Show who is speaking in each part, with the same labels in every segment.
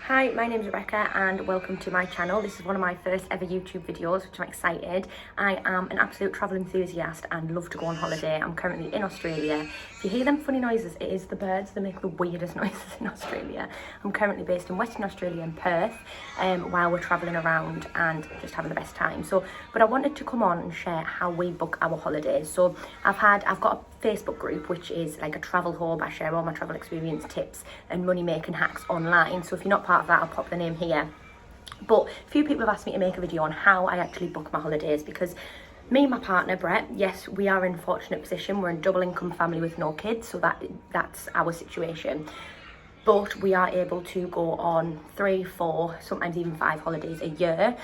Speaker 1: Hi, my name is Rebecca and welcome to my channel. This is one of my first ever YouTube videos, which I'm excited. I am an absolute travel enthusiast and love to go on holiday. I'm currently in Australia. If you hear them funny noises, it is the birds. They make the weirdest noises in Australia. I'm currently based in Western Australia in Perth while we're traveling around and just having the best time. But I wanted to come on and share how we book our holidays. So I've got a Facebook group, which is like a travel hub. I share all my travel experience tips and money making hacks online. So if you're not part of that, I'll pop the name here. But a few people have asked me to make a video on how I actually book my holidays, because me and my partner Brett, yes, we are in a fortunate position. We're a double income family with no kids, so that's our situation. But we are able to go on 3, 4, sometimes even 5 holidays a year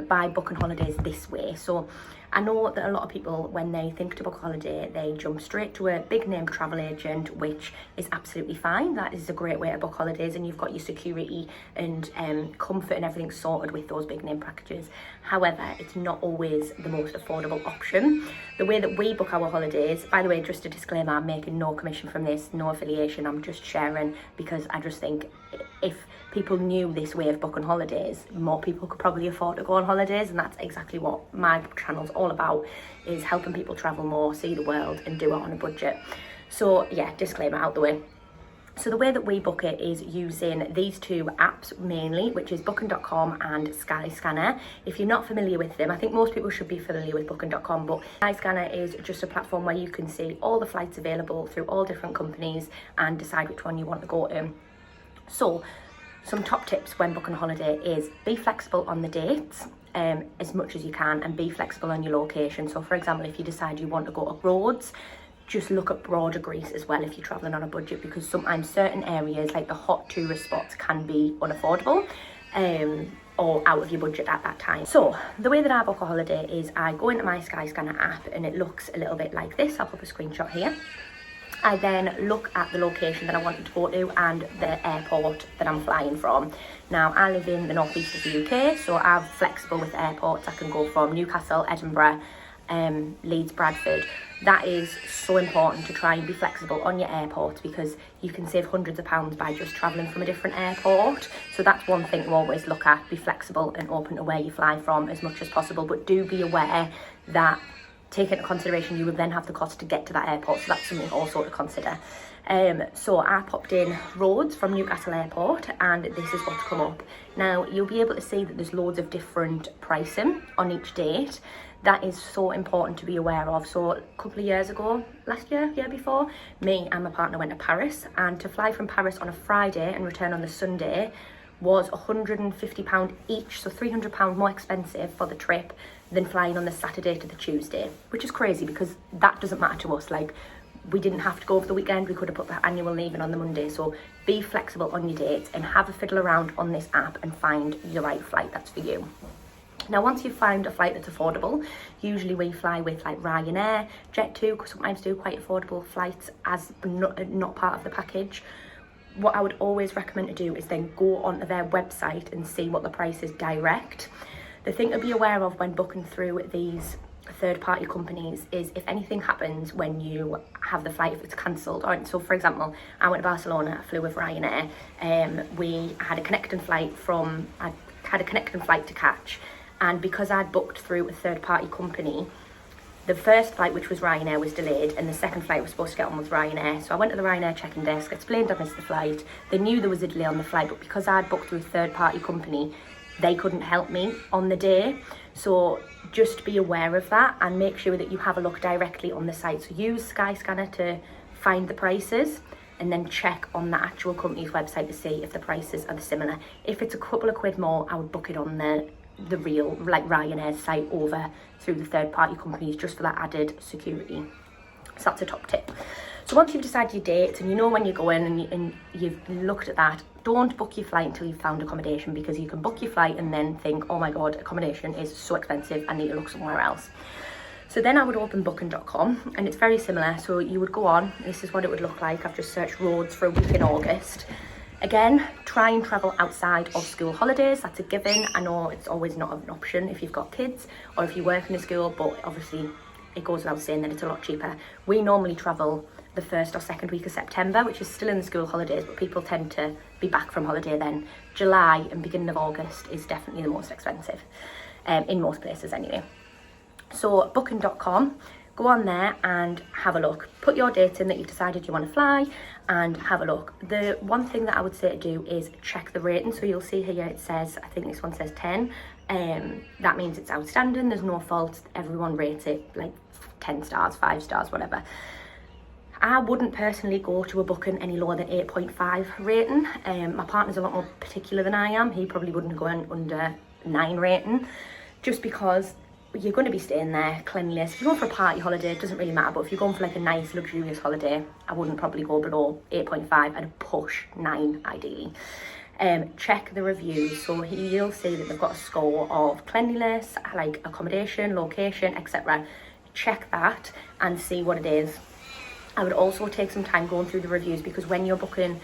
Speaker 1: by booking holidays this way. So I know that a lot of people, when they think to book a holiday, they jump straight to a big name travel agent, which is absolutely fine. That is a great way to book holidays, and you've got your security and comfort and everything sorted with those big name packages. However, it's not always the most affordable option. The way that we book our holidays, by the way, just a disclaimer, I'm making no commission from this, no affiliation, I'm just sharing, because I just think if people knew this way of booking holidays, more people could probably afford to go on holidays, and that's exactly what my channel's all about, is helping people travel more, see the world, and do it on a budget. So yeah, disclaimer out the way. So the way that we book it is using these 2 apps mainly, which is Booking.com and Skyscanner. If you're not familiar with them, I think most people should be familiar with Booking.com, but Skyscanner is just a platform where you can see all the flights available through all different companies and decide which one you want to go to. So some top tips when booking a holiday is be flexible on the dates as much as you can, and be flexible on your location. So for example, if you decide you want to go to Rhodes, just look at broader Greece as well if you're travelling on a budget, because sometimes certain areas like the hot tourist spots can be unaffordable or out of your budget at that time. So the way that I book a holiday is I go into my Skyscanner app and it looks a little bit like this. I'll put a screenshot here. I then look at the location that I wanted to go to and the airport that I'm flying from. Now, I live in the northeast of the UK, so I'm flexible with airports. I can go from Newcastle, Edinburgh, Leeds, Bradford. That is so important, to try and be flexible on your airports, because you can save hundreds of pounds by just travelling from a different airport. So that's one thing to always look at. Be flexible and open to where you fly from as much as possible, but do be aware that, take into consideration, you would then have the cost to get to that airport, so that's something also to consider. So I popped in Rhodes from Newcastle Airport, and this is what's come up. Now, you'll be able to see that there's loads of different pricing on each date. That is so important to be aware of. So a couple of years ago, last year, year before, me and my partner went to Paris, and to fly from Paris on a Friday and return on the Sunday was £150 each, so £300 more expensive for the trip than flying on the Saturday to the Tuesday, which is crazy, because that doesn't matter to us. Like, we didn't have to go over the weekend, we could have put the annual leave in on the Monday. So be flexible on your dates and have a fiddle around on this app and find the right flight that's for you. Now, once you've found a flight that's affordable, usually we fly with like Ryanair, Jet2 sometimes do quite affordable flights as not part of the package. What I would always recommend to do is then go onto their website and see what the price is direct. The thing to be aware of when booking through these third-party companies is if anything happens when you have the flight, if it's cancelled. So for example, I went to Barcelona, I flew with Ryanair, we had a connecting flight to catch, and because I'd booked through a third-party company, the first flight, which was Ryanair, was delayed, and the second flight was supposed to get on with Ryanair. So I went to the Ryanair check-in desk, explained I missed the flight. They knew there was a delay on the flight, but because I'd booked through a third-party company, they couldn't help me on the day. So just be aware of that and make sure that you have a look directly on the site. So use Skyscanner to find the prices, and then check on the actual company's website to see if the prices are similar. If it's a couple of quid more, I would book it on the real, like Ryanair site, over through the third-party companies, just for that added security. So that's a top tip. So once you've decided your dates and you know when you're going and you've looked at that, don't book your flight until you've found accommodation, because you can book your flight and then think, oh my god, accommodation is so expensive, I need to look somewhere else. So then I would open Booking.com, and it's very similar. So you would go on, this is what it would look like. I've just searched Rhodes for a week in August. Again, try and travel outside of school holidays. That's a given. I know it's always not an option if you've got kids or if you work in a school, but obviously it goes without saying that it's a lot cheaper. We normally travel the first or second week of September, which is still in the school holidays, but people tend to be back from holiday then. July and beginning of August is definitely the most expensive, in most places anyway. So booking.com, go on there and have a look. Put your dates in that you've decided you want to fly and have a look. The one thing that I would say to do is check the rating. So you'll see here it says, I think this one says 10. That means it's outstanding, there's no fault, everyone rates it like 10 stars, 5 stars, whatever. I wouldn't personally go to a booking any lower than 8.5 rating. My partner's a lot more particular than I am. He probably wouldn't go in under 9 rating, just because you're going to be staying there, cleanliness. If you're going for a party holiday, it doesn't really matter, but if you're going for like a nice luxurious holiday, I wouldn't probably go below 8.5 and push 9 ideally. Check the reviews. So you'll see that they've got a score of cleanliness, like accommodation, location, etc. Check that and see what it is. I would also take some time going through the reviews, because when you're booking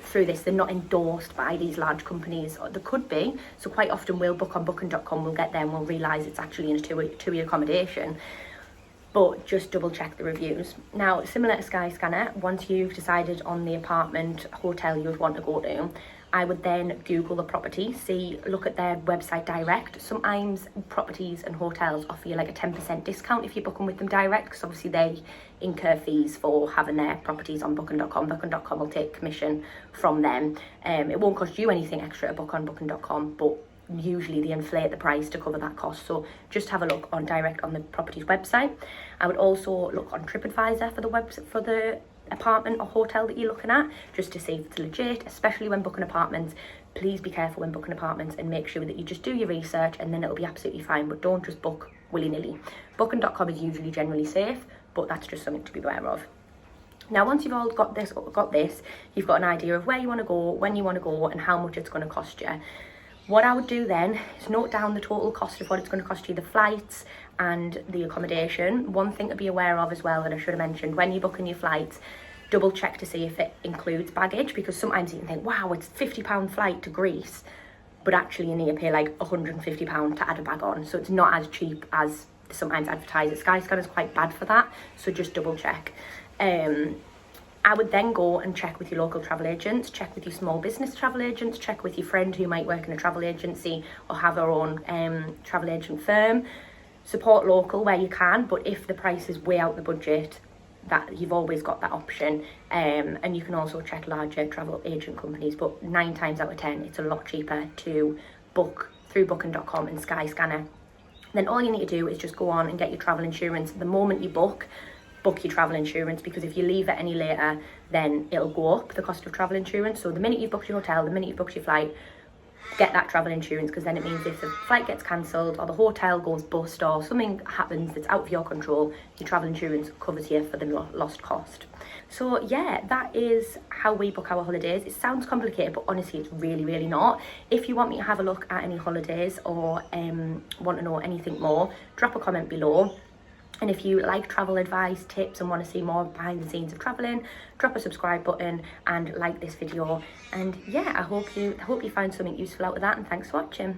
Speaker 1: through this, they're not endorsed by these large companies, or they could be. So quite often we'll book on booking.com, we'll get there and we'll realise it's actually in a two-year accommodation. But just double check the reviews. Now, similar to Skyscanner, once you've decided on the apartment, hotel you would want to go to, I would then Google the property, look at their website direct. Sometimes properties and hotels offer you like a 10% discount if you book them with them direct, because obviously they incur fees for having their properties on booking.com. Booking.com will take commission from them. It won't cost you anything extra to book on booking.com, but usually they inflate the price to cover that cost. So just have a look on direct on the property's website. I would also look on TripAdvisor for the apartment or hotel that you're looking at, just to see if it's legit. Especially when booking apartments, please be careful when booking apartments and make sure that you just do your research, and then it'll be absolutely fine. But don't just book willy-nilly. Booking.com is usually generally safe, but that's just something to be aware of. Now, once you've all got this, you've got an idea of where you want to go, when you want to go, and how much it's going to cost you. What I would do then is note down the total cost of what it's going to cost you, the flights and the accommodation. One thing to be aware of as well that I should have mentioned, when you're booking your flights, double check to see if it includes baggage, because sometimes you can think, wow, it's £50 flight to Greece, but actually you need to pay like £150 to add a bag on. So it's not as cheap as sometimes advertised. Skyscanner is quite bad for that, so just double check. I would then go and check with your local travel agents, check with your small business travel agents, check with your friend who might work in a travel agency or have their own travel agent firm. Support local where you can, but if the price is way out the budget, that you've always got that option. And you can also check larger travel agent companies, but 9 times out of 10, it's a lot cheaper to book through booking.com and Skyscanner. Then all you need to do is just go on and get your travel insurance the moment you book your travel insurance, because if you leave it any later, then it'll go up, the cost of travel insurance. So the minute you've booked your hotel, the minute you've booked your flight, get that travel insurance, because then it means if the flight gets cancelled or the hotel goes bust or something happens that's out of your control, your travel insurance covers you for the lost cost. So yeah, that is how we book our holidays. It sounds complicated, but honestly it's really, really not. If you want me to have a look at any holidays or want to know anything more, drop a comment below. And if you like travel advice, tips, and want to see more behind the scenes of traveling, drop a subscribe button and like this video. And yeah, I hope you find something useful out of that, and thanks for watching.